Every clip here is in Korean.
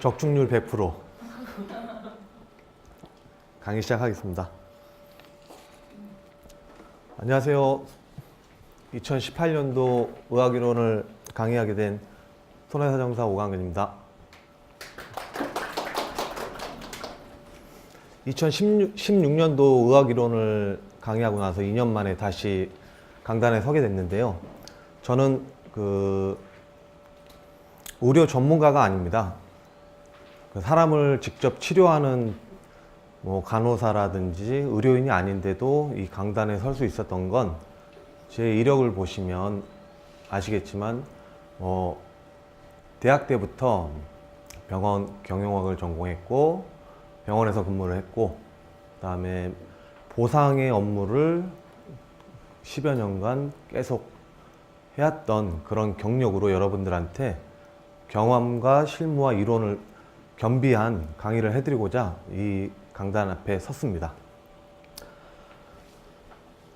적중률 100% 강의 시작하겠습니다. 안녕하세요. 2018년도 의학이론을 강의하게 된 손해사정사 오강근입니다. 2016년도 의학이론을 강의하고 나서 2년 만에 다시 강단에 서게 됐는데요. 저는 의료 전문가가 아닙니다. 사람을 직접 치료하는 간호사라든지 의료인이 아닌데도 이 강단에 설 수 있었던 건 제 이력을 보시면 아시겠지만 대학 때부터 병원 경영학을 전공했고 병원에서 근무를 했고 그다음에 보상의 업무를 10여 년간 계속 해왔던 그런 경력으로 여러분들한테 경험과 실무와 이론을 겸비한 강의를 해드리고자 이 강단 앞에 섰습니다.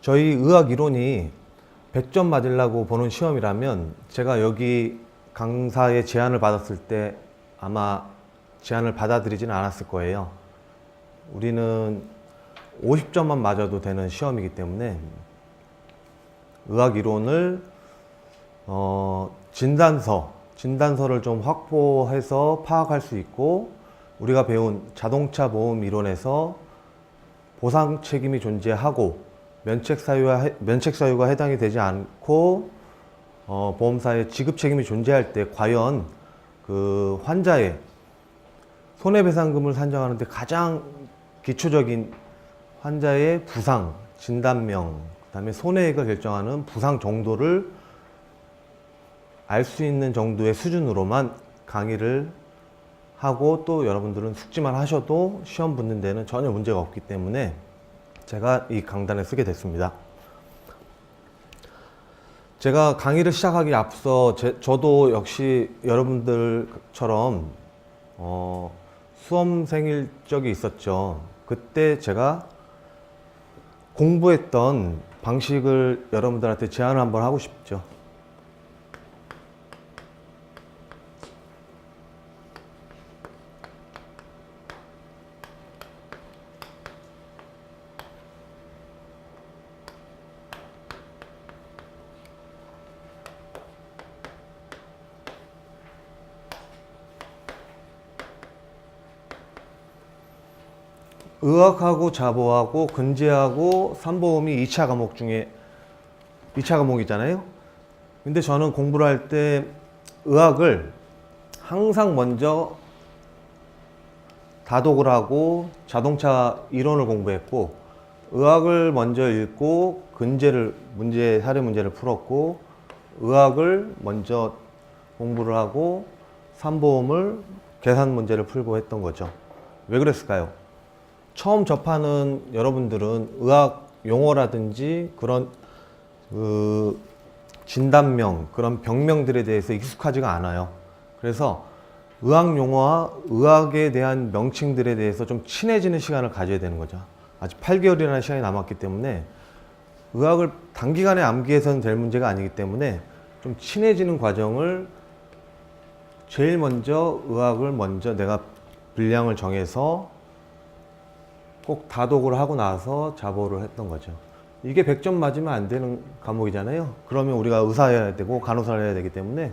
저희 의학 이론이 100점 맞으려고 보는 시험이라면 제가 여기 강사의 제안을 받았을 때 아마 제안을 받아들이지는 않았을 거예요. 우리는 50점만 맞아도 되는 시험이기 때문에 의학 이론을 진단서를 좀 확보해서 파악할 수 있고 우리가 배운 자동차 보험 이론에서 보상 책임이 존재하고 면책 사유가 해당이 되지 않고 보험사의 지급 책임이 존재할 때 과연 그 환자의 손해배상금을 산정하는데 가장 기초적인 환자의 부상, 진단명, 그다음에 손해액을 결정하는 부상 정도를 알 수 있는 정도의 수준으로만 강의를 하고 또 여러분들은 숙지만 하셔도 시험 붙는 데는 전혀 문제가 없기 때문에 제가 이 강단에 서게 됐습니다. 제가 강의를 시작하기 앞서 저도 역시 여러분들처럼 수험생일 적이 있었죠. 그때 제가 공부했던 방식을 여러분들한테 제안을 한번 하고 싶죠. 의학하고 자보하고 근제하고 산보험이 2차 과목 중에 2차 과목이잖아요. 근데 저는 공부를 할 때 의학을 항상 먼저 다독을 하고 자동차 이론을 공부했고 의학을 먼저 읽고 사례 문제를 풀었고 의학을 먼저 공부를 하고 산보험을 계산 문제를 풀고 했던 거죠. 왜 그랬을까요? 처음 접하는 여러분들은 의학 용어라든지 그런 진단명, 그런 병명들에 대해서 익숙하지가 않아요. 그래서 의학 용어와 의학에 대한 명칭들에 대해서 좀 친해지는 시간을 가져야 되는 거죠. 아직 8개월이라는 시간이 남았기 때문에 의학을 단기간에 암기해서는 될 문제가 아니기 때문에 좀 친해지는 과정을 제일 먼저 의학을 먼저 내가 분량을 정해서 꼭 다독을 하고 나서 자보를 했던 거죠. 이게 100점 맞으면 안 되는 과목이잖아요. 그러면 우리가 의사해야 되고 간호사를 해야 되기 때문에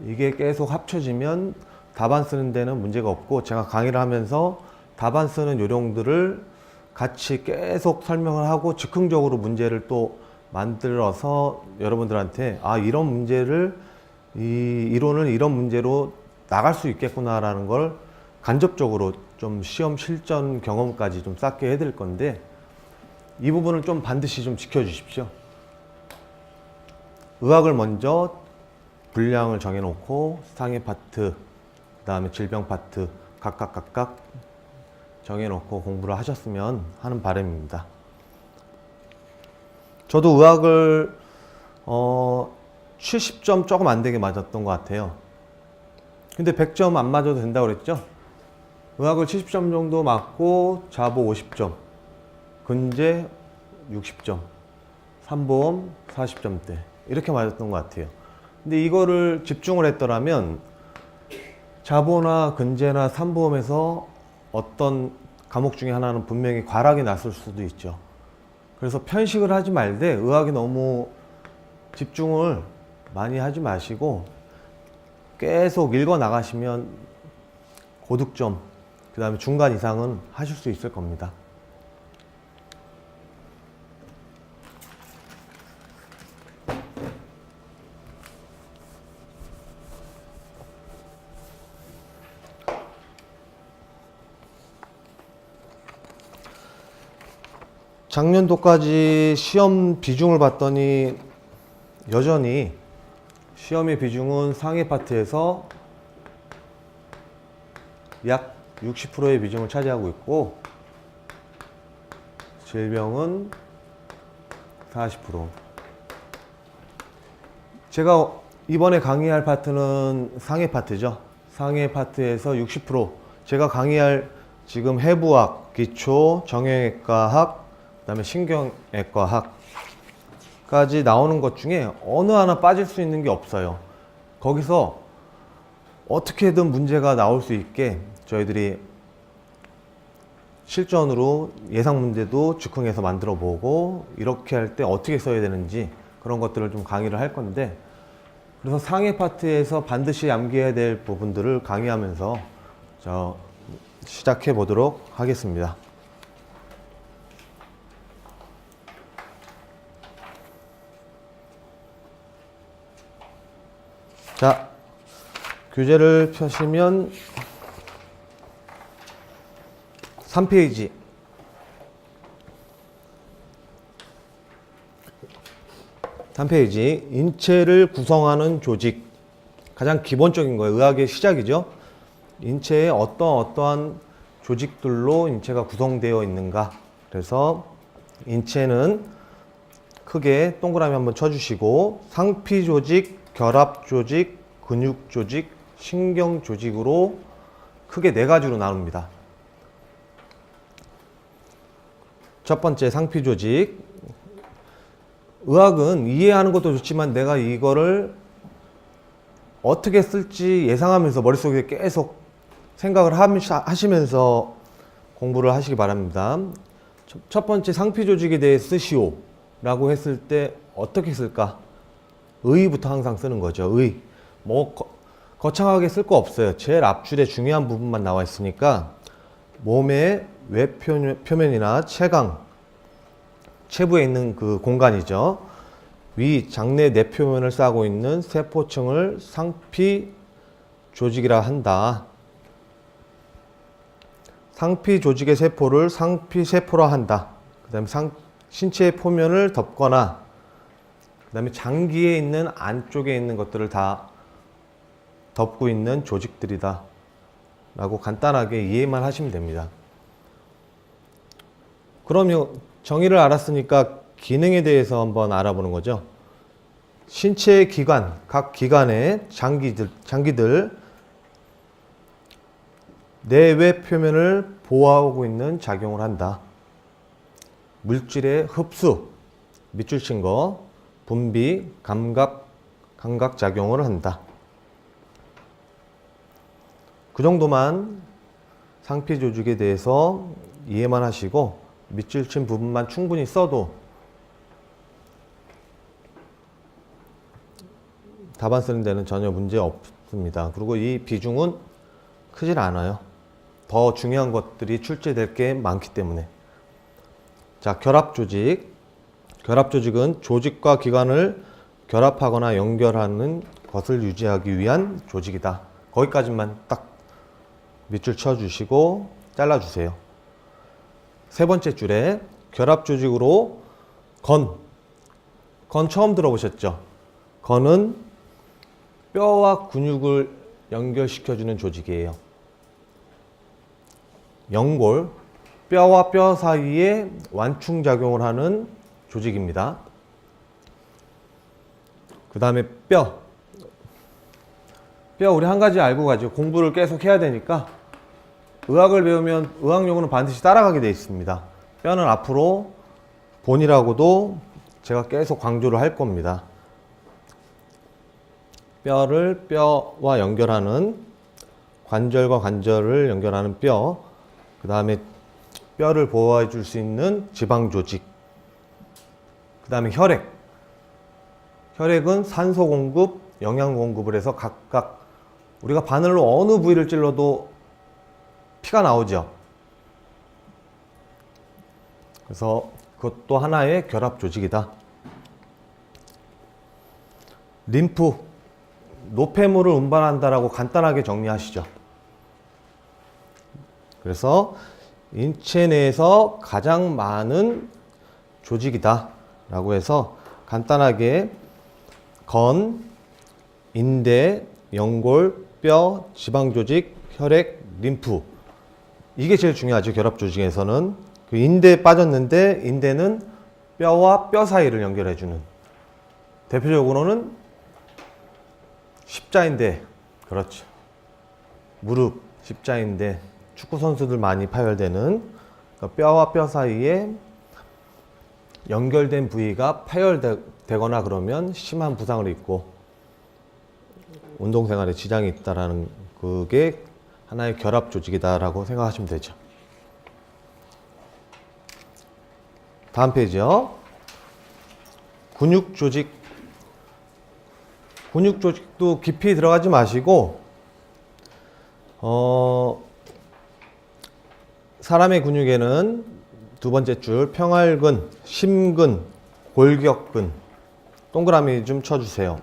이게 계속 합쳐지면 답안 쓰는 데는 문제가 없고 제가 강의를 하면서 답안 쓰는 요령들을 같이 계속 설명을 하고 즉흥적으로 문제를 또 만들어서 여러분들한테 이런 문제를 이 이론을 이런 문제로 나갈 수 있겠구나라는 걸 간접적으로 좀 시험 실전 경험까지 좀 쌓게 해드릴 건데 이 부분을 좀 반드시 좀 지켜주십시오. 의학을 먼저 분량을 정해놓고 상해 파트, 그 다음에 질병 파트 각각 정해놓고 공부를 하셨으면 하는 바람입니다. 저도 의학을 70점 조금 안 되게 맞았던 것 같아요. 근데 100점 안 맞아도 된다고 그랬죠? 의학을 70점 정도 맞고 자보 50점, 근제 60점, 산보험 40점대 이렇게 맞았던 것 같아요. 근데 이거를 집중을 했더라면 자보나 근제나 산보험에서 어떤 과목 중에 하나는 분명히 과락이 났을 수도 있죠. 그래서 편식을 하지 말되 의학에 너무 집중을 많이 하지 마시고 계속 읽어 나가시면 고득점, 그 다음에 중간 이상은 하실 수 있을 겁니다. 작년도까지 시험 비중을 봤더니 여전히 시험의 비중은 상해 파트에서 약 60%의 비중을 차지하고 있고 질병은 40%. 제가 이번에 강의할 파트는 상해 파트죠. 상해 파트에서 60%. 제가 강의할 지금 해부학, 기초, 정형외과학, 그 다음에 신경외과학까지 나오는 것 중에 어느 하나 빠질 수 있는 게 없어요. 거기서 어떻게든 문제가 나올 수 있게 저희들이 실전으로 예상 문제도 즉흥해서 만들어 보고 이렇게 할 때 어떻게 써야 되는지 그런 것들을 좀 강의를 할 건데, 그래서 상해 파트에서 반드시 암기해야 될 부분들을 강의하면서 시작해 보도록 하겠습니다. 자, 교재를 펴시면 3페이지. 인체를 구성하는 조직. 가장 기본적인 거예요. 의학의 시작이죠. 인체에 어떠한 조직들로 인체가 구성되어 있는가. 그래서 인체는 크게 동그라미 한번 쳐주시고 상피 조직, 결합 조직, 근육 조직, 신경 조직으로 크게 4가지로 나눕니다. 첫 번째 상피 조직. 의학은 이해하는 것도 좋지만 내가 이거를 어떻게 쓸지 예상하면서 머릿속에 계속 생각을 하시면서 공부를 하시기 바랍니다. 첫 번째 상피 조직에 대해 쓰시오 라고 했을 때 어떻게 쓸까? 의부터 항상 쓰는 거죠. 의. 거창하게 쓸 거 없어요. 제일 앞줄에 중요한 부분만 나와 있으니까 몸의 외표면이나 체강, 체부에 있는 그 공간이죠. 위, 장내 내표면을 싸고 있는 세포층을 상피 조직이라 한다. 상피 조직의 세포를 상피세포라 한다. 그 다음에 신체의 표면을 덮거나 그 다음에 장기에 있는 안쪽에 있는 것들을 다 덮고 있는 조직들이다 라고 간단하게 이해만 하시면 됩니다. 그러면 정의를 알았으니까 기능에 대해서 한번 알아보는 거죠. 신체의 기관, 각 기관의 장기들 내외 표면을 보호하고 있는 작용을 한다. 물질의 흡수, 밑줄 친 거, 분비, 감각 작용을 한다. 그 정도만 상피 조직에 대해서 이해만 하시고 밑줄 친 부분만 충분히 써도 답안 쓰는 데는 전혀 문제 없습니다. 그리고 이 비중은 크질 않아요. 더 중요한 것들이 출제될 게 많기 때문에. 자, 결합조직. 결합조직은 조직과 기관을 결합하거나 연결하는 것을 유지하기 위한 조직이다. 거기까지만 딱 밑줄 쳐주시고 잘라주세요. 세 번째 줄에 결합조직으로 건 처음 들어보셨죠? 건은 뼈와 근육을 연결시켜주는 조직이에요. 연골, 뼈와 뼈 사이에 완충작용을 하는 조직입니다. 그 다음에 뼈 우리 한 가지 알고 가죠. 공부를 계속 해야 되니까 의학을 배우면 의학용어는 반드시 따라가게 되어 있습니다. 뼈는 앞으로 본이라고도 제가 계속 강조를 할 겁니다. 뼈를 뼈와 연결하는 관절과 관절을 연결하는 뼈, 그 다음에 뼈를 보호해 줄 수 있는 지방 조직, 그 다음에 혈액. 혈액은 산소 공급, 영양 공급을 해서 각각 우리가 바늘로 어느 부위를 찔러도 피가 나오죠. 그래서 그것도 하나의 결합 조직이다. 림프, 노폐물을 운반한다라고 간단하게 정리하시죠. 그래서 인체 내에서 가장 많은 조직이다 라고 해서 간단하게 건, 인대, 연골, 뼈, 지방조직, 혈액, 림프, 이게 제일 중요하죠. 결합 조직에서는. 그 인대에 빠졌는데 인대는 뼈와 뼈 사이를 연결해주는, 대표적으로는 십자인대, 그렇죠. 무릎, 십자인대, 축구 선수들 많이 파열되는, 그러니까 뼈와 뼈 사이에 연결된 부위가 파열되거나 그러면 심한 부상을 입고 운동생활에 지장이 있다라는, 그게 하나의 결합 조직이다라고 생각하시면 되죠. 다음 페이지요. 근육 조직. 근육 조직도 깊이 들어가지 마시고, 사람의 근육에는 두 번째 줄 평활근, 심근, 골격근, 동그라미 좀 쳐주세요.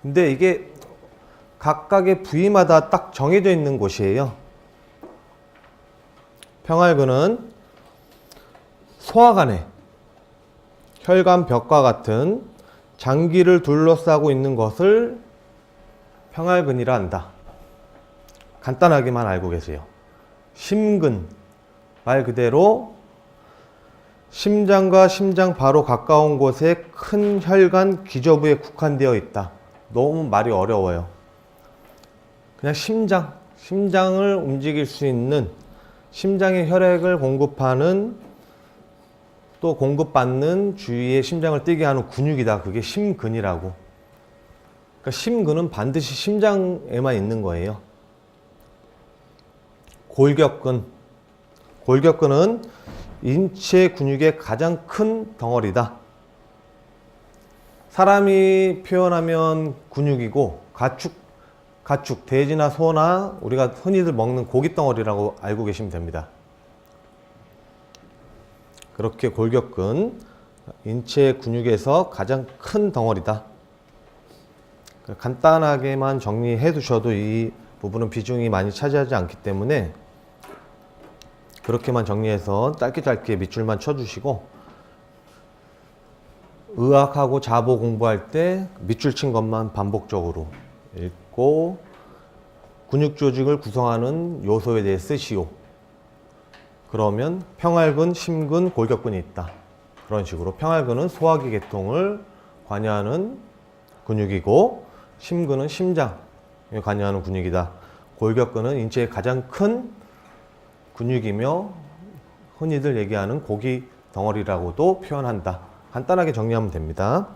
근데 이게 각각의 부위마다 딱 정해져 있는 곳이에요. 평활근은 소화관에 혈관벽과 같은 장기를 둘러싸고 있는 것을 평활근이라 한다. 간단하게만 알고 계세요. 심근, 말 그대로 심장과 심장 바로 가까운 곳에 큰 혈관 기저부에 국한되어 있다. 너무 말이 어려워요. 그냥 심장을 움직일 수 있는, 심장의 혈액을 공급하는, 또 공급받는 주위에 심장을 뛰게 하는 근육이다. 그게 심근이라고. 그러니까 심근은 반드시 심장에만 있는 거예요. 골격근. 골격근은 인체 근육의 가장 큰 덩어리다. 사람이 표현하면 근육이고, 가축, 돼지나 소나 우리가 흔히들 먹는 고기 덩어리라고 알고 계시면 됩니다. 그렇게 골격근, 인체 근육에서 가장 큰 덩어리다. 간단하게만 정리해 두셔도 이 부분은 비중이 많이 차지하지 않기 때문에 그렇게만 정리해서 짧게 밑줄만 쳐주시고, 의학하고 자보 공부할 때 밑줄 친 것만 반복적으로 읽고, 근육 조직을 구성하는 요소에 대해 쓰시오. 그러면 평활근, 심근, 골격근이 있다. 그런 식으로 평활근은 소화기 계통을 관여하는 근육이고, 심근은 심장에 관여하는 근육이다. 골격근은 인체의 가장 큰 근육이며 흔히들 얘기하는 고기 덩어리라고도 표현한다. 간단하게 정리하면 됩니다.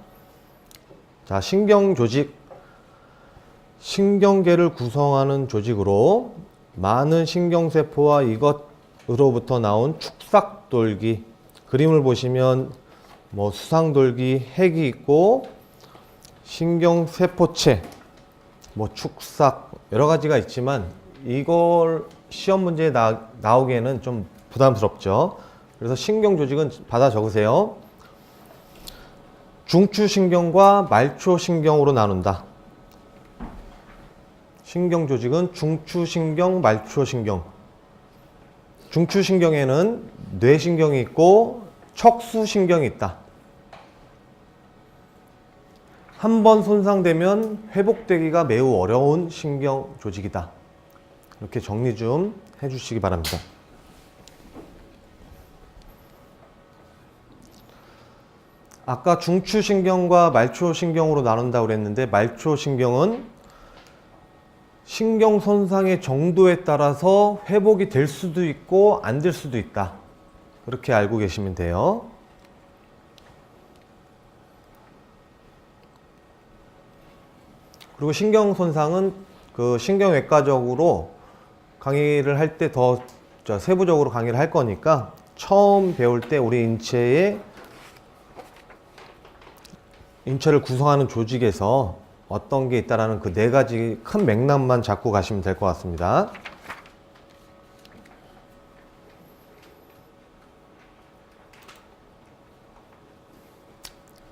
자, 신경 조직. 신경계를 구성하는 조직으로 많은 신경세포와 이것으로부터 나온 축삭돌기, 그림을 보시면 뭐 수상돌기, 핵이 있고 신경세포체, 뭐 축삭, 여러 가지가 있지만 이걸 시험 문제에 나오기에는 좀 부담스럽죠. 그래서 신경 조직은 받아 적으세요. 중추신경과 말초신경으로 나눈다. 신경 조직은 중추신경, 말초신경. 중추신경에는 뇌신경이 있고 척수신경이 있다. 한번 손상되면 회복되기가 매우 어려운 신경 조직이다. 이렇게 정리 좀 해주시기 바랍니다. 아까 중추신경과 말초신경으로 나눈다고 그랬는데, 말초신경은 신경 손상의 정도에 따라서 회복이 될 수도 있고 안 될 수도 있다. 그렇게 알고 계시면 돼요. 그리고 신경 손상은 그 신경외과적으로 강의를 할 때 더 세부적으로 강의를 할 거니까 처음 배울 때 우리 인체를 구성하는 조직에서 어떤 게 있다라는 그 네 가지 큰 맥락만 잡고 가시면 될 것 같습니다.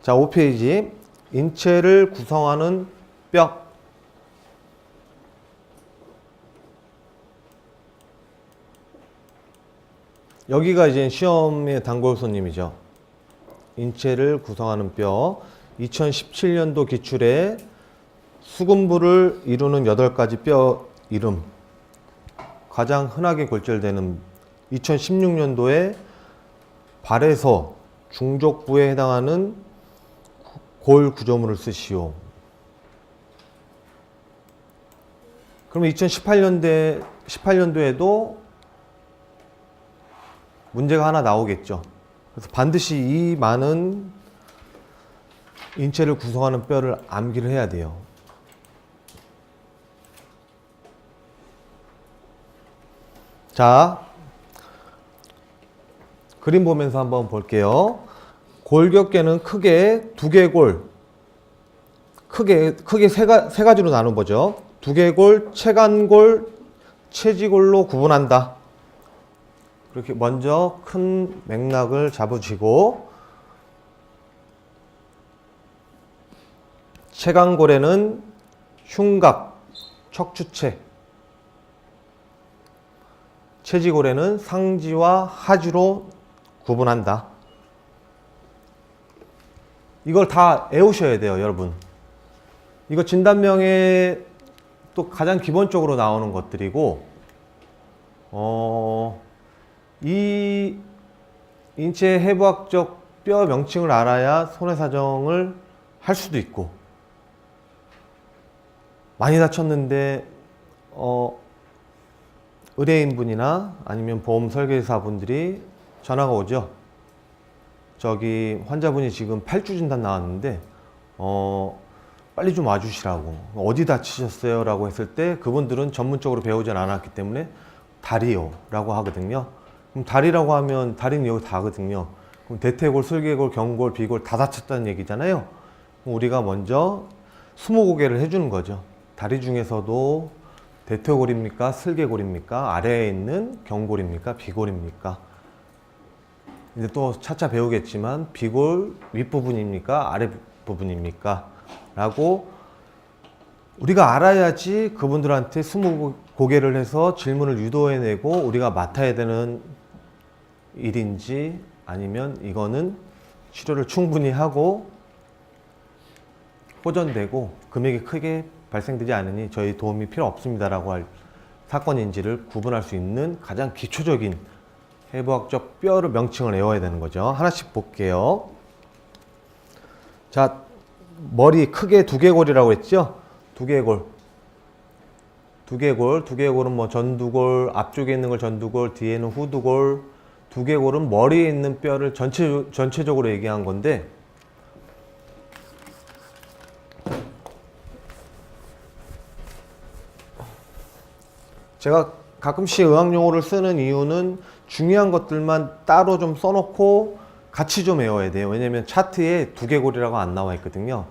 자, 5페이지. 인체를 구성하는 뼈. 여기가 이제 시험의 단골 손님이죠. 인체를 구성하는 뼈. 2017년도 기출에 수금부를 이루는 8가지 뼈 이름. 가장 흔하게 골절되는 2016년도에 발에서 중족부에 해당하는 골 구조물을 쓰시오. 그럼 2018년도에도 문제가 하나 나오겠죠. 그래서 반드시 이 많은 인체를 구성하는 뼈를 암기를 해야 돼요. 자, 그림 보면서 한번 볼게요. 골격계는 크게 두개골, 크게 세 가지로 나눠보죠. 두개골, 체간골, 체지골로 구분한다. 그렇게 먼저 큰 맥락을 잡으시고, 체간골에는 흉곽, 척추체, 체지골에는 상지와 하지로 구분한다. 이걸 다 외우셔야 돼요, 여러분. 이거 진단명에 또 가장 기본적으로 나오는 것들이고, 이 인체 해부학적 뼈 명칭을 알아야 손해사정을 할 수도 있고, 많이 다쳤는데 의뢰인분이나 아니면 보험 설계사분들이 전화가 오죠. 저기 환자분이 지금 8주 진단 나왔는데 빨리 좀 와주시라고. 어디 다치셨어요? 라고 했을 때 그분들은 전문적으로 배우지 않았기 때문에 다리요 라고 하거든요. 그럼 다리라고 하면 다리는 여기 다거든요. 그럼 대퇴골, 슬개골, 경골, 비골 다 다쳤다는 얘기잖아요. 그럼 우리가 먼저 스무고개를 해주는 거죠. 다리 중에서도 대퇴골입니까? 슬개골입니까? 아래에 있는 경골입니까? 비골입니까? 이제 또 차차 배우겠지만 비골 윗부분입니까? 아랫부분입니까? 라고 우리가 알아야지 그분들한테 스무고개를 해서 질문을 유도해내고 우리가 맡아야 되는 일인지 아니면 이거는 치료를 충분히 하고 호전되고 금액이 크게 발생되지 않으니 저희 도움이 필요 없습니다라고 할 사건인지를 구분할 수 있는 가장 기초적인 해부학적 뼈를 명칭을 외워야 되는 거죠. 하나씩 볼게요. 자, 머리 크게 두개골이라고 했죠? 두개골. 두개골은 뭐 전두골, 앞쪽에 있는 걸 전두골, 뒤에는 후두골. 두개골은 머리에 있는 뼈를 전체적으로 얘기한 건데, 제가 가끔씩 의학용어를 쓰는 이유는 중요한 것들만 따로 좀 써놓고 같이 좀 외워야 돼요. 왜냐면 차트에 두개골이라고 안 나와 있거든요.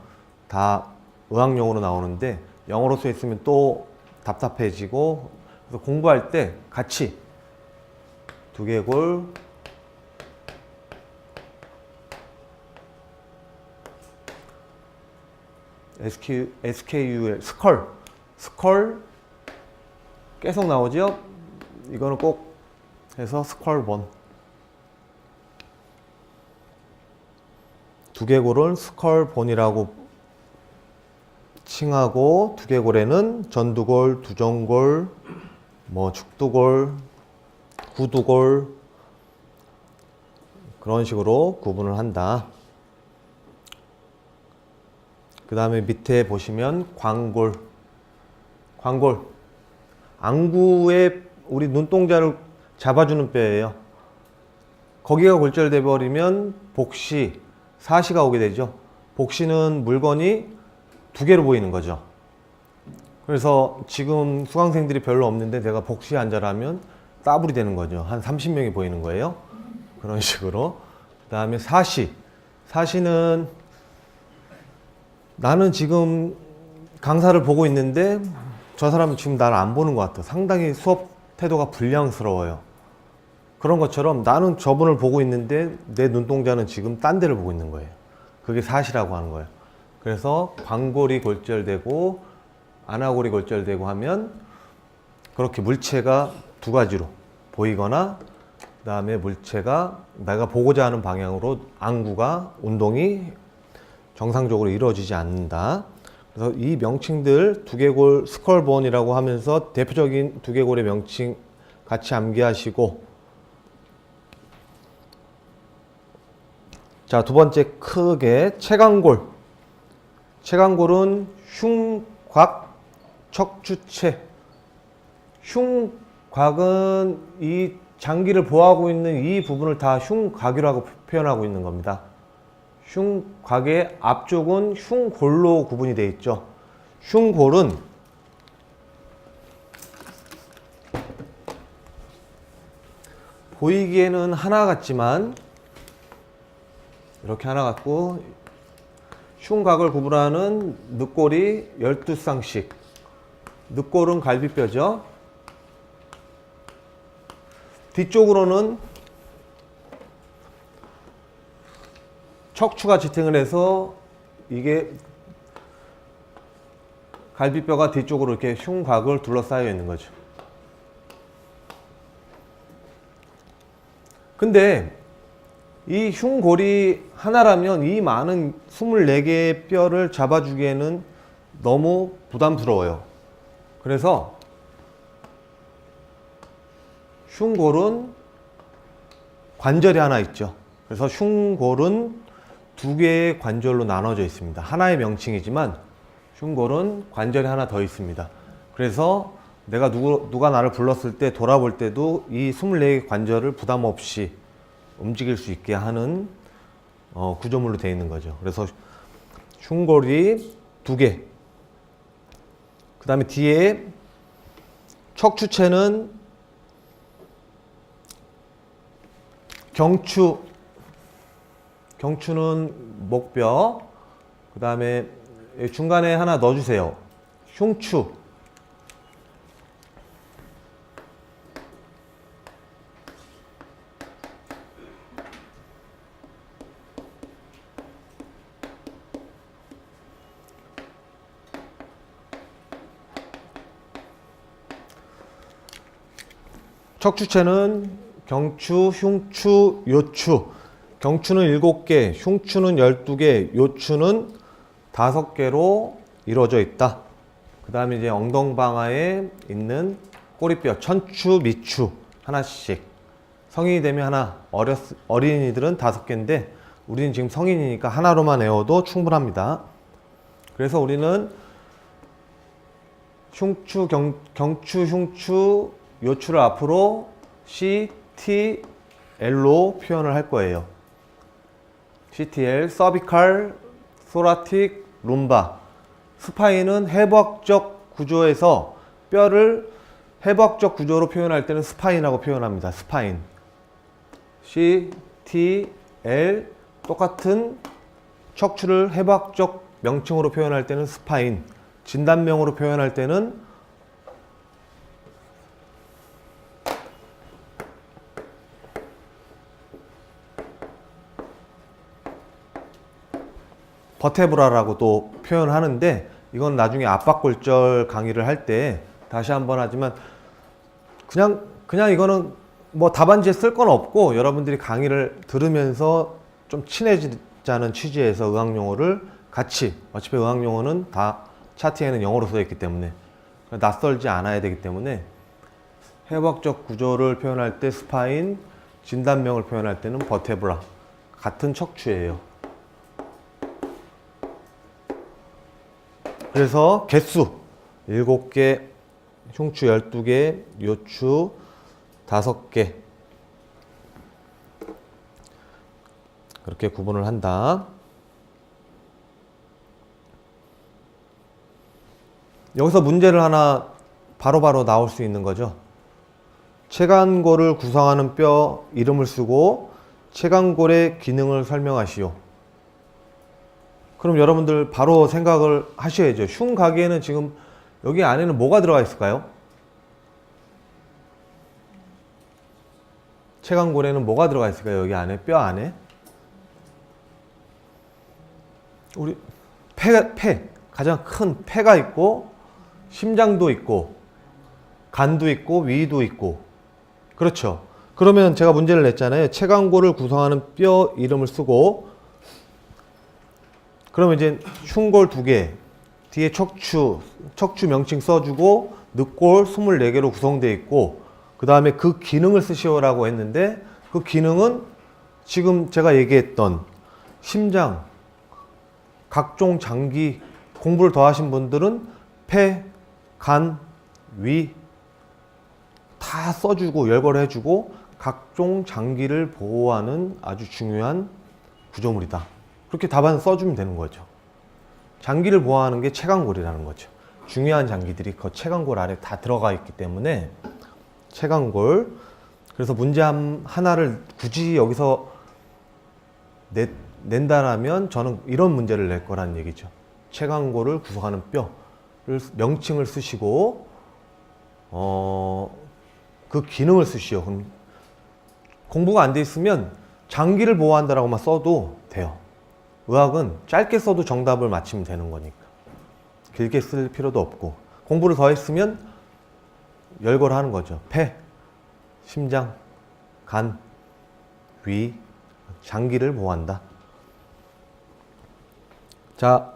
다 의학용어로 나오는데 영어로 써 있으면 또 답답해지고, 그래서 공부할 때 같이 두개골, SKUL, 스컬 계속 나오죠? 이거는 꼭 해서 스컬본. 두개골은 스컬본이라고 칭하고, 두개골에는 전두골, 두정골, 뭐 죽두골, 후두골 그런 식으로 구분을 한다. 그 다음에 밑에 보시면 광골. 안구에 우리 눈동자를 잡아주는 뼈예요. 거기가 골절돼 버리면 사시가 오게 되죠. 복시는 물건이 두 개로 보이는 거죠. 그래서 지금 수강생들이 별로 없는데 내가 복시 앉아라면 따블이 되는 거죠. 한 30명이 보이는 거예요. 그런 식으로. 그 다음에 사시. 사시는 나는 지금 강사를 보고 있는데 저 사람은 지금 나를 안 보는 것 같아. 상당히 수업 태도가 불량스러워요. 그런 것처럼 나는 저분을 보고 있는데 내 눈동자는 지금 딴 데를 보고 있는 거예요. 그게 사시라고 하는 거예요. 그래서 광골이 골절되고 아나골이 골절되고 하면 그렇게 물체가 두 가지로 보이거나 그 다음에 물체가 내가 보고자 하는 방향으로 안구가 운동이 정상적으로 이루어지지 않는다. 그래서 이 명칭들 두개골 스컬본이라고 하면서 대표적인 두개골의 명칭 같이 암기하시고, 자, 두 번째 크게 체간골. 체간골은 흉곽 척추체. 흉곽은 이 장기를 보호하고 있는 이 부분을 다 흉곽이라고 표현하고 있는 겁니다. 흉곽의 앞쪽은 흉골로 구분이 되어 있죠. 흉골은 보이기에는 하나 같지만 이렇게 하나 같고, 흉곽을 구분하는 늑골이 12쌍씩. 늑골은 갈비뼈죠. 뒤쪽으로는 척추가 지탱을 해서 이게 갈비뼈가 뒤쪽으로 이렇게 흉곽을 둘러싸여 있는 거죠. 근데 이 흉골이 하나라면 이 많은 24개의 뼈를 잡아주기에는 너무 부담스러워요. 그래서 흉골은 관절이 하나 있죠. 그래서 흉골은 두 개의 관절로 나눠져 있습니다. 하나의 명칭이지만 흉골은 관절이 하나 더 있습니다. 그래서 내가 누가 나를 불렀을 때 돌아볼 때도 이 24개의 관절을 부담 없이 움직일 수 있게 하는 구조물로 되어 있는 거죠. 그래서 흉골이 두 개. 그 다음에 뒤에 척추체는 경추는 목뼈. 그 다음에 중간에 하나 넣어주세요. 흉추. 척추체는 경추, 흉추, 요추. 경추는 7개, 흉추는 12개, 요추는 5개로 이루어져 있다. 그 다음에 이제 엉덩방아에 있는 꼬리뼈, 천추, 미추 하나씩. 성인이 되면 하나, 어린이들은 5개인데 우리는 지금 성인이니까 하나로만 외워도 충분합니다. 그래서 우리는 흉추, 경추, 흉추, 요추를 앞으로 CTL로 표현을 할 거예요. CTL, 서비칼, 소라틱, 룸바. 스파인은 해부학적 구조에서 뼈를 해부학적 구조로 표현할 때는 스파인이라고 표현합니다. 스파인. CTL, 똑같은 척추를 해부학적 명칭으로 표현할 때는 스파인. 진단명으로 표현할 때는 버테브라라고 또 표현하는데, 이건 나중에 압박골절 강의를 할 때 다시 한번 하지만 그냥 이거는 뭐 답안지에 쓸 건 없고 여러분들이 강의를 들으면서 좀 친해지자는 취지에서 의학용어를 같이, 어차피 의학용어는 다 차트에는 영어로 써 있기 때문에 낯설지 않아야 되기 때문에 해부학적 구조를 표현할 때 스파인, 진단명을 표현할 때는 버테브라. 같은 척추예요. 그래서 개수 7개, 흉추 12개, 요추 5개. 그렇게 구분을 한다. 여기서 문제를 하나 바로바로 나올 수 있는 거죠. 체간골을 구성하는 뼈 이름을 쓰고 체간골의 기능을 설명하시오. 그럼 여러분들 바로 생각을 하셔야죠. 흉가기에는 지금 여기 안에는 뭐가 들어가 있을까요? 체간골에는 뭐가 들어가 있을까요? 여기 안에, 뼈 안에? 우리 폐, 가장 큰 폐가 있고 심장도 있고 간도 있고 위도 있고, 그렇죠. 그러면 제가 문제를 냈잖아요. 체간골을 구성하는 뼈 이름을 쓰고, 그러면 이제 흉골 2개, 뒤에 척추 명칭 써주고 늑골 24개로 구성되어 있고, 그 다음에 그 기능을 쓰시오라고 했는데, 그 기능은 지금 제가 얘기했던 심장, 각종 장기, 공부를 더 하신 분들은 폐, 간, 위 다 써주고 열거를 해주고 각종 장기를 보호하는 아주 중요한 구조물이다. 그렇게 답안 써주면 되는 거죠. 장기를 보호하는 게 체간골이라는 거죠. 중요한 장기들이 그 체간골 아래 다 들어가 있기 때문에 체간골. 그래서 문제 하나를 굳이 여기서 낸다라면 저는 이런 문제를 낼 거라는 얘기죠. 체간골을 구성하는 뼈를 명칭을 쓰시고 그 기능을 쓰시오. 그럼 공부가 안 돼 있으면 장기를 보호한다라고만 써도 돼요. 의학은 짧게 써도 정답을 맞히면 되는 거니까 길게 쓸 필요도 없고, 공부를 더 했으면 열거를 하는 거죠. 폐, 심장, 간, 위, 장기를 보호한다. 자,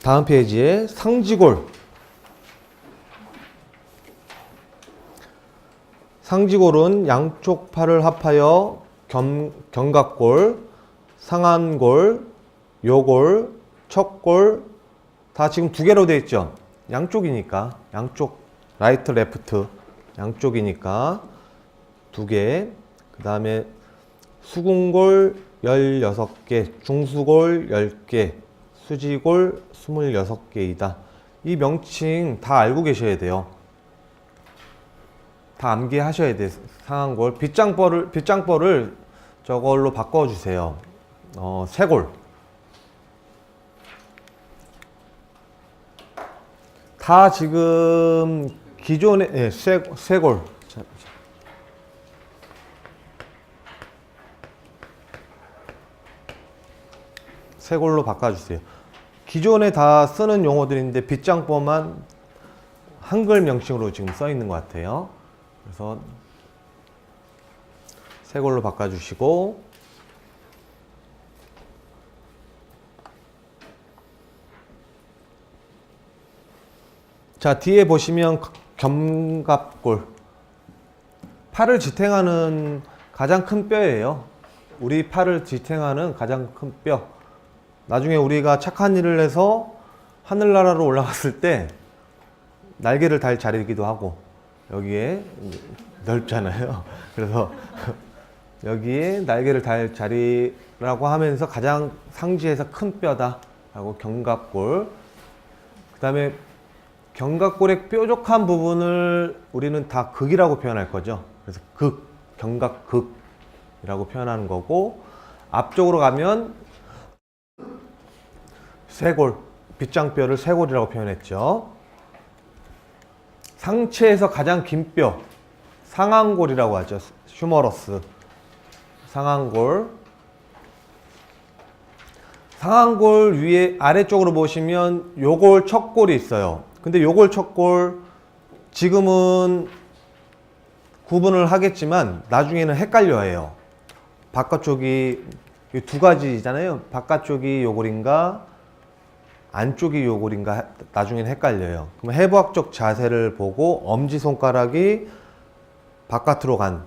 다음 페이지에 상지골. 상지골은 양쪽 팔을 합하여 견갑골, 상안골, 요골, 척골 다 지금 2개로 되어 있죠. 양쪽이니까, 양쪽 라이트 레프트 양쪽이니까 2개. 그 다음에 수궁골 16개, 중수골 10개, 수지골 26개이다. 이 명칭 다 알고 계셔야 돼요. 다 암기하셔야 돼요. 상안골. 빗장벌을 저걸로 바꿔주세요. 쇄골. 다 지금 기존에 쇄골. 쇄골로 바꿔주세요. 기존에 다 쓰는 용어들인데 빗장법만 한글 명칭으로 지금 써 있는 것 같아요. 그래서 쇄골로 바꿔주시고, 자, 뒤에 보시면 견갑골. 팔을 지탱하는 가장 큰 뼈예요. 우리 팔을 지탱하는 가장 큰 뼈. 나중에 우리가 착한 일을 해서 하늘나라로 올라갔을 때 날개를 달 자리이기도 하고, 여기에 넓잖아요. 그래서 여기에 날개를 달 자리라고 하면서 가장 상지에서 큰 뼈다라고 견갑골. 그 다음에 견갑골의 뾰족한 부분을 우리는 다 극이라고 표현할 거죠. 그래서 극, 견갑극이라고 표현하는 거고, 앞쪽으로 가면 쇄골, 빗장뼈를 쇄골이라고 표현했죠. 상체에서 가장 긴 뼈, 상안골이라고 하죠. 휴머러스. 상안골. 상안골 위에 아래쪽으로 보시면 요골, 척골이 있어요. 근데 요골, 척골 지금은 구분을 하겠지만 나중에는 헷갈려 해요. 바깥쪽이 2가지잖아요. 바깥쪽이 요골인가 안쪽이 요골인가 나중에는 헷갈려요. 그럼 해부학적 자세를 보고 엄지손가락이 바깥으로 간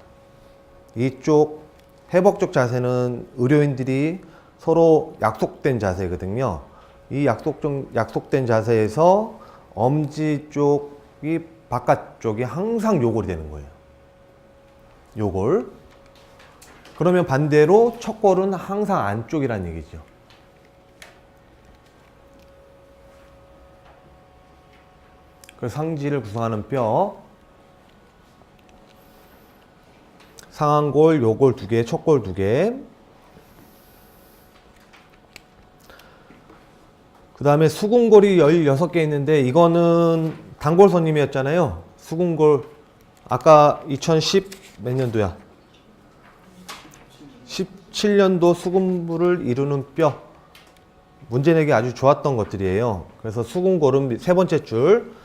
이쪽 해부학적 자세는 의료인들이 서로 약속된 자세거든요. 이 약속된 자세에서 엄지 쪽이 바깥쪽이 항상 요골이 되는 거예요. 요골. 그러면 반대로 척골은 항상 안쪽이라는 얘기죠. 그래서 상지를 구성하는 뼈, 상안골, 요골 2개, 척골 2개. 그 다음에 수궁골이 16개 있는데 이거는 단골 손님이었잖아요. 수궁골 아까 2010 몇 년도야? 17년도 수궁골을 이루는 뼈. 문제내기 아주 좋았던 것들이에요. 그래서 수궁골은 세 번째 줄,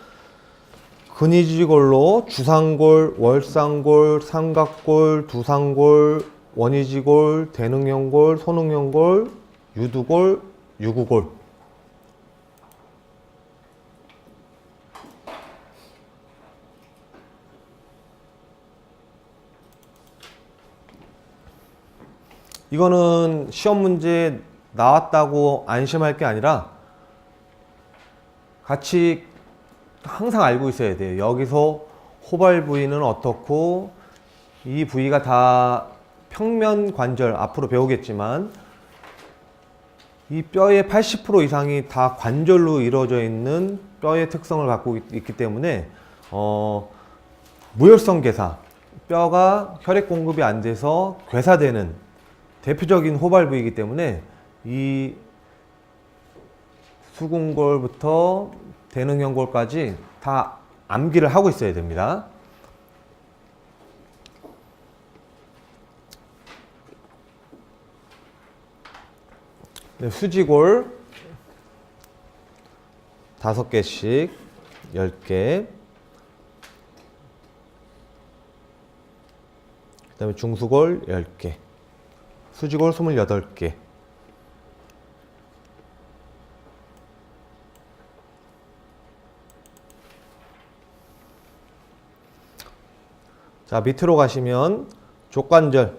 근이지골로 주상골, 월상골, 삼각골, 두상골, 원이지골, 대능형골, 소능형골, 유두골, 유구골. 이거는 시험 문제 나왔다고 안심할 게 아니라 같이 항상 알고 있어야 돼요. 여기서 호발 부위는 어떻고, 이 부위가 다 평면 관절, 앞으로 배우겠지만 이 뼈의 80% 이상이 다 관절로 이루어져 있는 뼈의 특성을 갖고 있기 때문에 무혈성 괴사, 뼈가 혈액 공급이 안 돼서 괴사되는 대표적인 호발 부위이기 때문에 이 수궁골부터 대능형골까지 다 암기를 하고 있어야 됩니다. 네, 수지골 5개씩 10개, 그 다음에 중수골 10개, 수지골 28개. 자, 밑으로 가시면 족관절.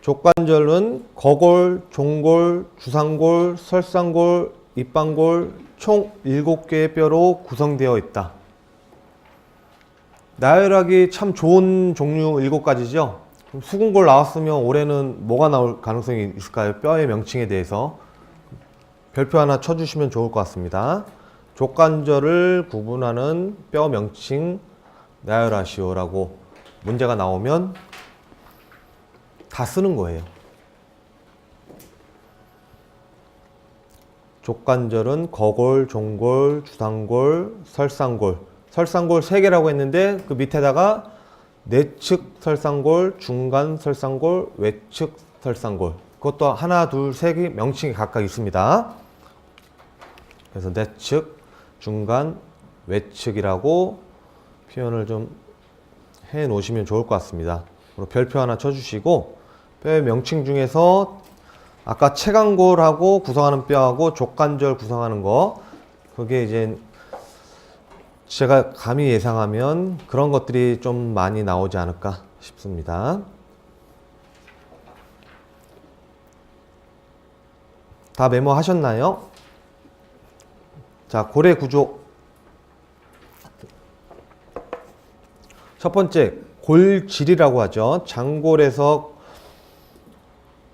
족관절은 거골, 종골, 주상골, 설상골, 입방골 총 7개의 뼈로 구성되어 있다. 나열하기 참 좋은 종류 7가지죠. 수궁골 나왔으면 올해는 뭐가 나올 가능성이 있을까요? 뼈의 명칭에 대해서 별표 하나 쳐주시면 좋을 것 같습니다. 족관절을 구분하는 뼈 명칭 나열하시오라고 문제가 나오면 다 쓰는 거예요. 족관절은 거골, 종골, 주상골, 설상골. 설상골 3개라고 했는데 그 밑에다가 내측 설상골, 중간 설상골, 외측 설상골. 그것도 하나, 둘, 세 개 명칭이 각각 있습니다. 그래서 내측, 중간, 외측이라고 표현을 좀 해 놓으시면 좋을 것 같습니다. 그리고 별표 하나 쳐주시고, 뼈의 명칭 중에서 아까 채강골하고 구성하는 뼈하고 족관절 구성하는 거, 그게 이제 제가 감히 예상하면 그런 것들이 좀 많이 나오지 않을까 싶습니다. 다 메모하셨나요? 자, 골의 구조. 첫 번째, 골질이라고 하죠. 장골에서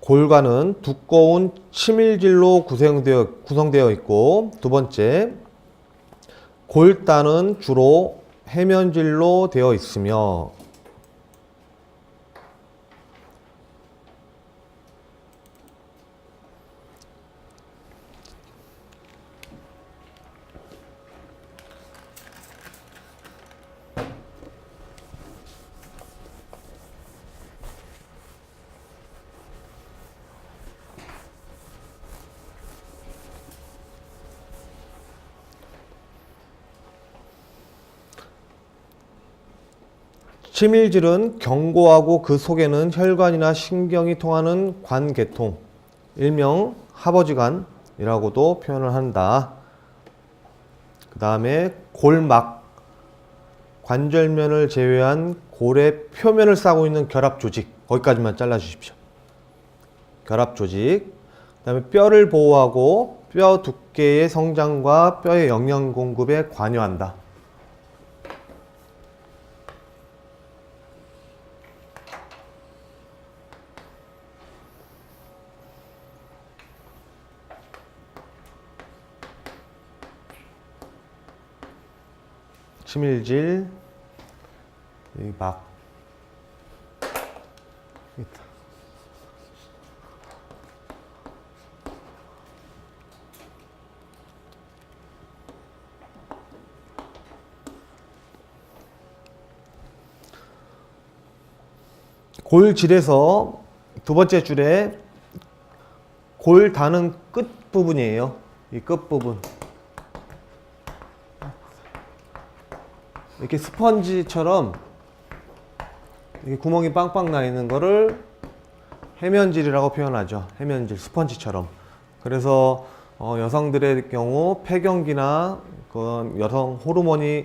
골관은 두꺼운 치밀질로 구성되어 있고, 두 번째, 골단은 주로 해면질로 되어 있으며, 치밀질은 경고하고 그 속에는 혈관이나 신경이 통하는 관계통, 일명 하버지관이라고도 표현을 한다. 그 다음에 골막, 관절면을 제외한 골의 표면을 싸고 있는 결합조직, 거기까지만 잘라주십시오. 결합조직. 그 다음에 뼈를 보호하고 뼈 두께의 성장과 뼈의 영양 공급에 관여한다. 치밀질, 이 막, 있다. 골질에서 두 번째 줄에 골 다는 끝 부분이에요. 이 끝 부분. 이렇게 스펀지처럼 이렇게 구멍이 빵빵 나 있는 거를 해면질이라고 표현하죠. 해면질, 스펀지처럼. 그래서 여성들의 경우 폐경기나 그런 여성 호르몬이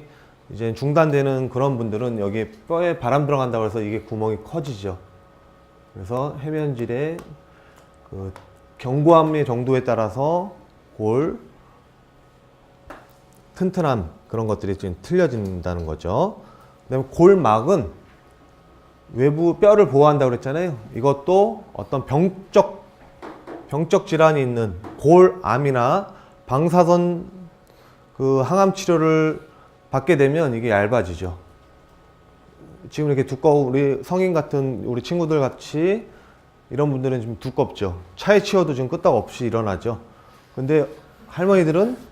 이제 중단되는 그런 분들은 여기에 뼈에 바람 들어간다고 해서 이게 구멍이 커지죠. 그래서 해면질의 그 견고함의 정도에 따라서 골, 튼튼함 그런 것들이 좀 틀려진다는 거죠. 그다음에 골막은 외부 뼈를 보호한다고 그랬잖아요. 이것도 어떤 병적 질환이 있는 골암이나 방사선 그 항암 치료를 받게 되면 이게 얇아지죠. 지금 이렇게 우리 성인 같은 우리 친구들 같이 이런 분들은 좀 두껍죠. 차에 치여도 지금 끄떡 없이 일어나죠. 근데 할머니들은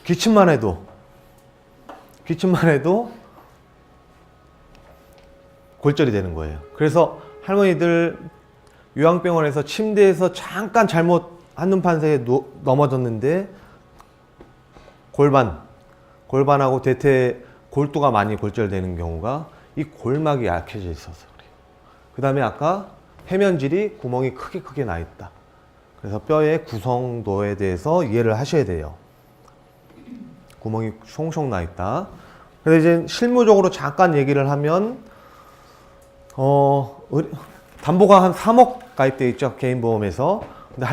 기침만 해도 골절이 되는 거예요. 그래서 할머니들 요양병원에서 침대에서 잠깐 잘못 한눈판 사이에 넘어졌는데 골반하고 대퇴 골두가 많이 골절되는 경우가 이 골막이 약해져 있어서 그래요. 그 다음에 아까 해면질이 구멍이 크게 나 있다. 그래서 뼈의 구성도에 대해서 이해를 하셔야 돼요. 구멍이 송송 나 있다. 그래서 이제 실무적으로 잠깐 얘기를 하면 담보가 한 3억 가입되어 있죠. 개인보험에서. 근데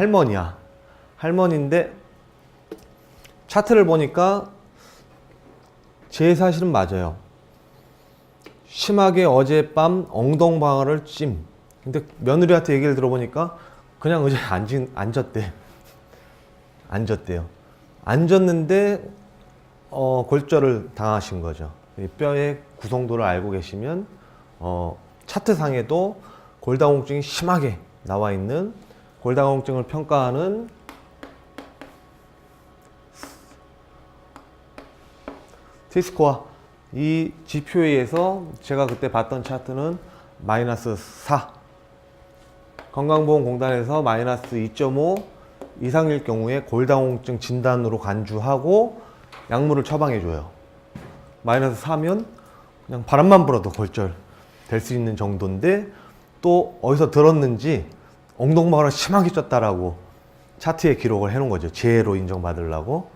할머니인데 차트를 보니까 제 사실은 맞아요. 심하게 어젯밤 엉덩방아를 찜. 근데 며느리한테 얘기를 들어보니까 그냥 의자에 앉았대요. 앉았는데 골절을 당하신 거죠. 이 뼈의 구성도를 알고 계시면 차트상에도 골다공증이 심하게 나와 있는 골다공증을 평가하는 T스코어 이 지표에 의해서 제가 그때 봤던 차트는 마이너스 4 건강보험공단에서 마이너스 2.5 이상일 경우에 골다공증 진단으로 간주하고 약물을 처방해줘요. 마이너스 4면 그냥 바람만 불어도 골절 될 수 있는 정도인데 또 어디서 들었는지 엉덩방아를 심하게 쪘다라고 차트에 기록을 해놓은 거죠. 재해로 인정받으려고.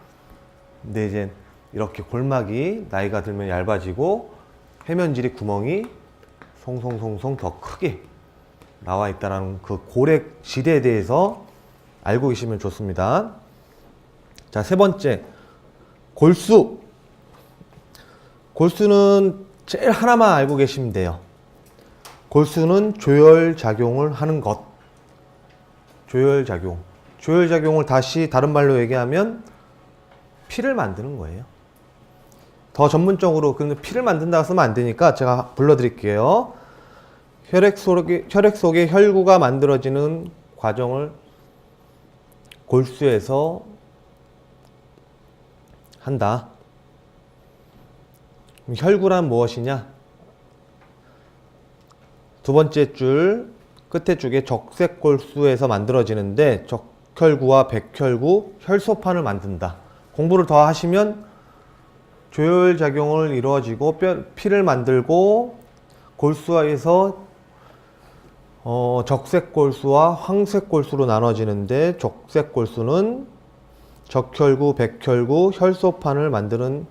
근데 이제 이렇게 골막이 나이가 들면 얇아지고 해면질이 구멍이 송송송송 더 크게 나와 있다는 그 골의 질에 대해서 알고 계시면 좋습니다. 자, 세 번째 골수. 골수는 제일 하나만 알고 계시면 돼요. 골수는 조혈작용을 하는 것. 조혈작용을 다시 다른 말로 얘기하면 피를 만드는 거예요. 더 전문적으로 근데 피를 만든다고 쓰면 안 되니까 제가 불러드릴게요. 혈액 속에 혈구가 만들어지는 과정을 골수에서 한다. 혈구란 무엇이냐? 두 번째 줄 끝에 쪽에 적색골수에서 만들어지는데 적혈구와 백혈구, 혈소판을 만든다. 공부를 더 하시면 조혈작용을 이루어지고 피를 만들고 골수에서 적색골수와 황색골수로 나눠지는데 적색골수는 적혈구, 백혈구, 혈소판을 만드는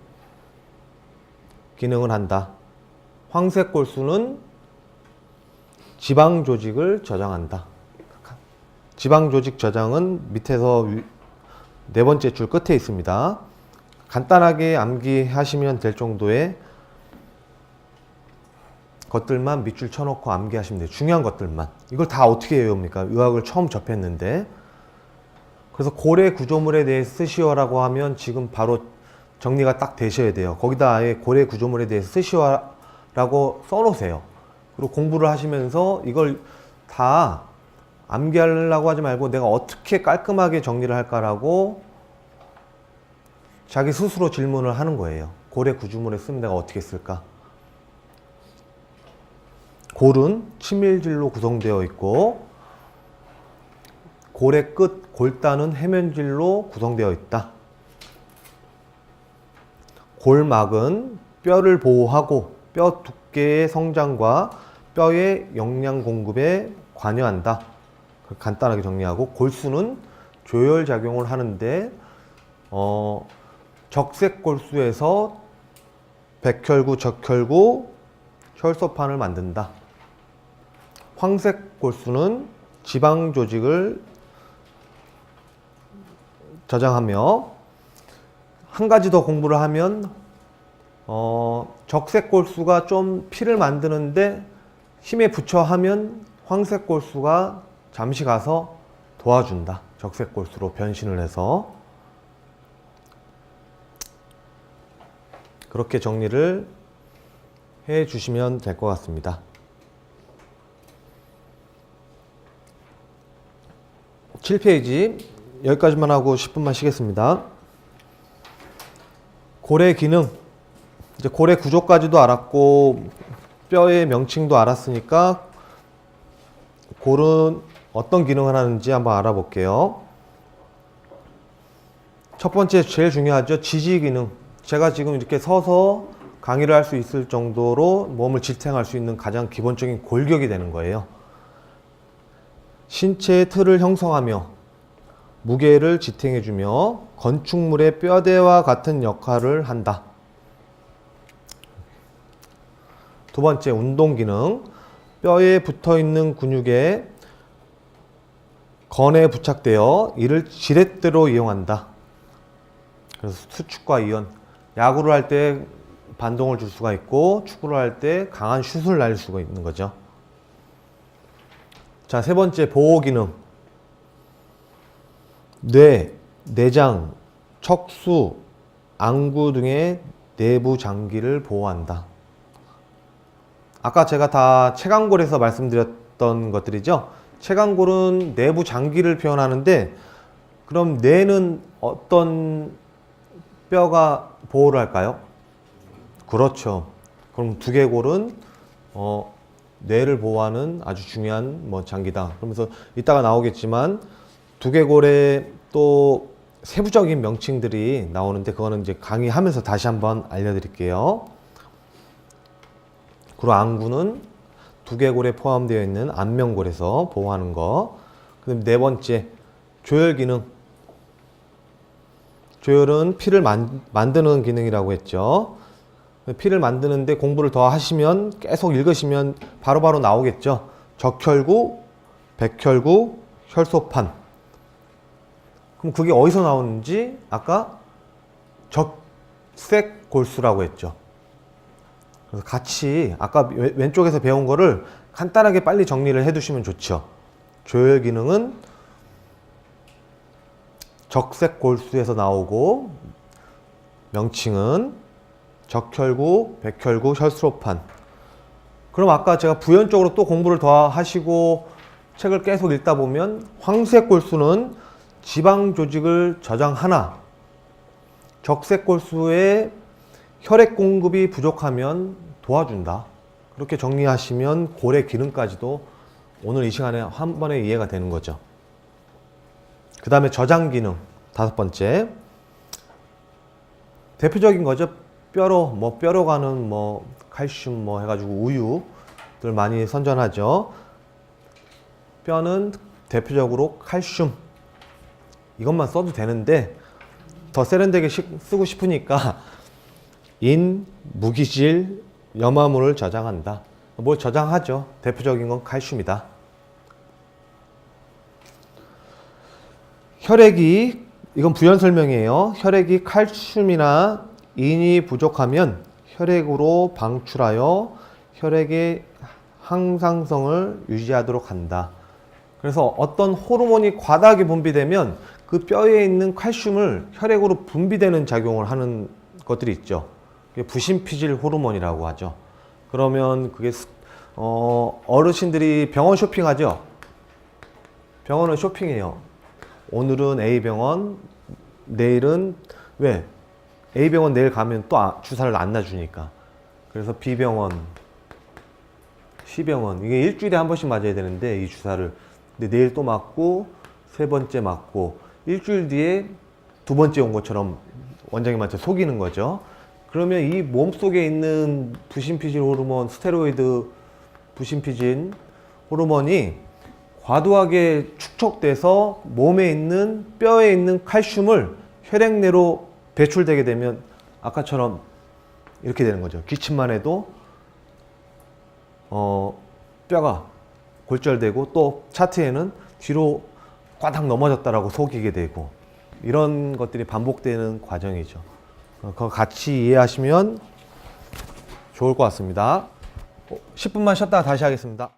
기능을 한다. 황색골수는 지방조직을 저장한다. 지방조직 저장은 밑에서 네 번째 줄 끝에 있습니다. 간단하게 암기하시면 될 정도의 것들만 밑줄 쳐놓고 암기하시면 돼요. 중요한 것들만. 이걸 다 어떻게 외웁니까? 의학을 처음 접했는데. 그래서 고래 구조물에 대해 쓰시오라고 하면 지금 바로 정리가 딱 되셔야 돼요. 거기다 아예 고래 구조물에 대해서 쓰시라고 써놓으세요. 그리고 공부를 하시면서 이걸 다 암기하려고 하지 말고 내가 어떻게 깔끔하게 정리를 할까라고 자기 스스로 질문을 하는 거예요. 고래 구조물에 쓰면 내가 어떻게 쓸까? 골은 치밀질로 구성되어 있고 골의 끝, 골단은 해면질로 구성되어 있다. 골막은 뼈를 보호하고 뼈 두께의 성장과 뼈의 영양 공급에 관여한다. 간단하게 정리하고, 골수는 조혈 작용을 하는데 적색골수에서 백혈구, 적혈구, 혈소판을 만든다. 황색골수는 지방 조직을 저장하며, 한 가지 더 공부를 하면 적색골수가 좀 피를 만드는데 힘에 붙여 하면 황색골수가 잠시 가서 도와준다. 적색골수로 변신을 해서. 그렇게 정리를 해 주시면 될 것 같습니다. 7페이지 여기까지만 하고 10분만 쉬겠습니다. 고래 기능, 이제 고래 구조까지도 알았고 뼈의 명칭도 알았으니까 골은 어떤 기능을 하는지 한번 알아볼게요. 첫 번째 제일 중요하죠. 지지 기능. 제가 지금 이렇게 서서 강의를 할 수 있을 정도로 몸을 지탱할 수 있는 가장 기본적인 골격이 되는 거예요. 신체의 틀을 형성하며 무게를 지탱해주며 건축물의 뼈대와 같은 역할을 한다. 두 번째, 운동 기능. 뼈에 붙어있는 근육에 건에 부착되어 이를 지렛대로 이용한다. 그래서 수축과 이완. 야구를 할 때 반동을 줄 수가 있고 축구를 할 때 강한 슛을 날릴 수가 있는 거죠. 자, 세 번째, 보호 기능. 뇌, 내장, 척수, 안구 등의 내부 장기를 보호한다. 아까 제가 다 체간골에서 말씀드렸던 것들이죠. 체간골은 내부 장기를 표현하는데, 그럼 뇌는 어떤 뼈가 보호를 할까요? 그렇죠. 그럼 두개골은 뇌를 보호하는 아주 중요한 장기다. 그러면서 이따가 나오겠지만 두개골의 또 세부적인 명칭들이 나오는데 그거는 이제 강의하면서 다시 한번 알려드릴게요. 그리고 안구는 두개골에 포함되어 있는 안면골에서 보호하는 거. 그다음 네 번째, 조혈 기능. 조혈은 피를 만드는 기능이라고 했죠. 피를 만드는데 공부를 더 하시면, 계속 읽으시면 바로바로 나오겠죠. 적혈구, 백혈구, 혈소판. 그럼 그게 어디서 나오는지 아까 적색골수라고 했죠. 그래서 같이 아까 왼쪽에서 배운 거를 간단하게 빨리 정리를 해 두시면 좋죠. 조혈 기능은 적색골수에서 나오고, 명칭은 적혈구, 백혈구, 혈소판. 그럼 아까 제가 부연적으로 또 공부를 더 하시고 책을 계속 읽다 보면 황색골수는 지방 조직을 저장하나 적색골수의 혈액 공급이 부족하면 도와준다. 그렇게 정리하시면 골의 기능까지도 오늘 이 시간에 한 번에 이해가 되는 거죠. 그 다음에 저장 기능, 다섯 번째. 대표적인 거죠. 뼈로, 뼈로 가는 칼슘 해가지고 우유들 많이 선전하죠. 뼈는 대표적으로 칼슘. 이것만 써도 되는데 더 세련되게 쓰고 싶으니까 인, 무기질, 염화물을 저장한다. 뭘 저장하죠. 대표적인 건 칼슘이다. 혈액이, 이건 부연 설명이에요. 혈액이 칼슘이나 인이 부족하면 혈액으로 방출하여 혈액의 항상성을 유지하도록 한다. 그래서 어떤 호르몬이 과다하게 분비되면 그 뼈에 있는 칼슘을 혈액으로 분비되는 작용을 하는 것들이 있죠. 그게 부신피질 호르몬이라고 하죠. 그러면 그게 어르신들이 병원 쇼핑하죠. 병원은 쇼핑해요. 오늘은 A병원, 내일은 왜? A병원 내일 가면 또 주사를 안 놔주니까. 그래서 B병원, C병원, 이게 일주일에 한 번씩 맞아야 되는데 이 주사를. 근데 내일 또 맞고 세 번째 맞고 일주일 뒤에 두 번째 온 것처럼 원장님한테 속이는 거죠. 그러면 이 몸속에 있는 부신피질 호르몬, 스테로이드 부신피질 호르몬이 과도하게 축적돼서 몸에 있는 뼈에 있는 칼슘을 혈액 내로 배출되게 되면 아까처럼 이렇게 되는 거죠. 기침만 해도 뼈가 골절되고 또 차트에는 뒤로 꽈당 넘어졌다라고 속이게 되고 이런 것들이 반복되는 과정이죠. 그거 같이 이해하시면 좋을 것 같습니다. 10분만 쉬었다가 다시 하겠습니다.